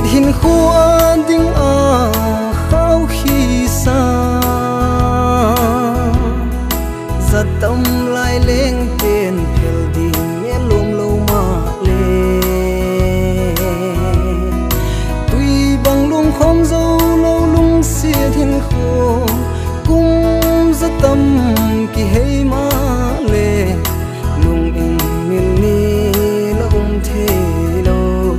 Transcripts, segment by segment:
siết hin khua ding a khao khi xa giật tâm lại lên tiền phèo đi nhẹ lôm lâu mà lê tuy bằng luồng không dâu lâu lung siết hin khô cũng rất tâm kỳ hay mà lê lung in min ni lung thế lâu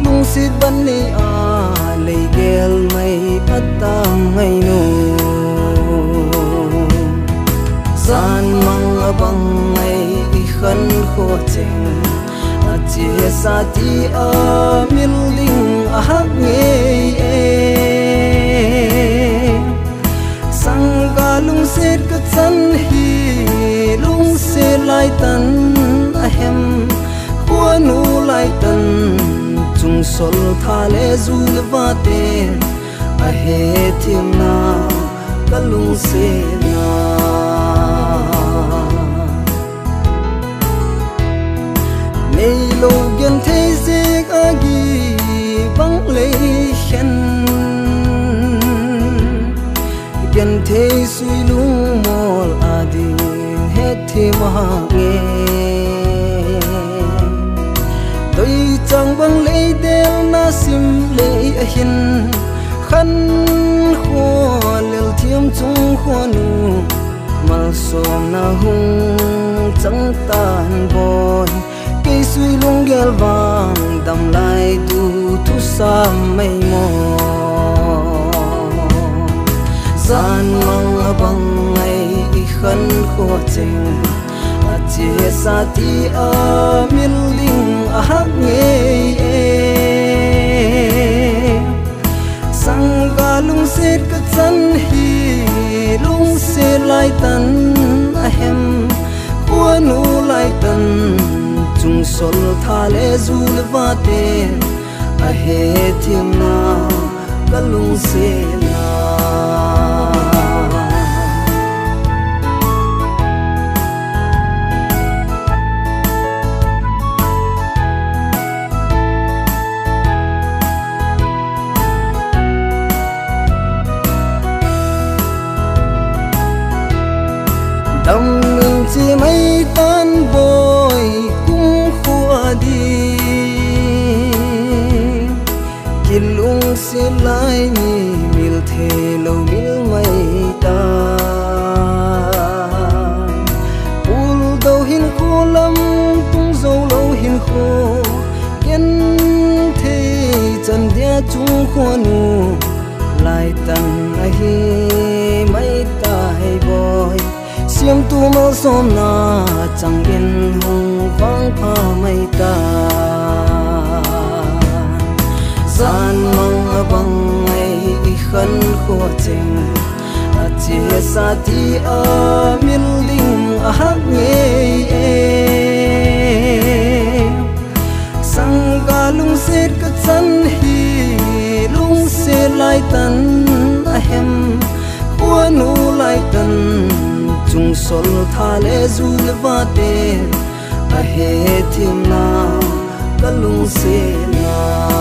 lung siết ban ni a lấy gel mây bắt tam ngày nô gian mang băng ngày khăn khô chênh chia xa ti a mil linh a hắc nghe sang ga lung set ka chan hi lung se lai tan a hem khua nu lai tan chung sol tha le zu le va te a he thim na ka lung se na nei lo gen thế zek agi bang le khen gen thế suy lung mol adi hết thi ma nghe tôi chẳng bang le del na sim le hin khăn khô lel thiam chung khô nu mal som na hung chẳng tan boy cây suy lung gel vàng đầm lại tu thu sa mây mò gian mang băng ngày khăn khô chênh chia xa ti a mil linh a hắc nghe sang ga lung set ka chan hi lung se lai tan a hem khua nu lai tan chung sol tha le zu le va te a he thim na ka lung se na đầm ngừng chi mấy tan bồi cũng khua đi khi lung sẽ lại nhì mil thề lâu mil mây ta ul đầu hin khô lắm tung dâu lâu hin khô yên thế chân đĩa chung khô nu lại tầng hi mấy ta hay bồi xiêm tu mơ xóm na chẳng yên hùng vang pha mây ta gian mang băng ngày khăn khô chênh chia xa ti a mil linh a hắc nghe sang ga lung set ka chan hi lung se lai tan a hem khua nu lai tan chung sol tha le zu le va te a he thim na ka lung se na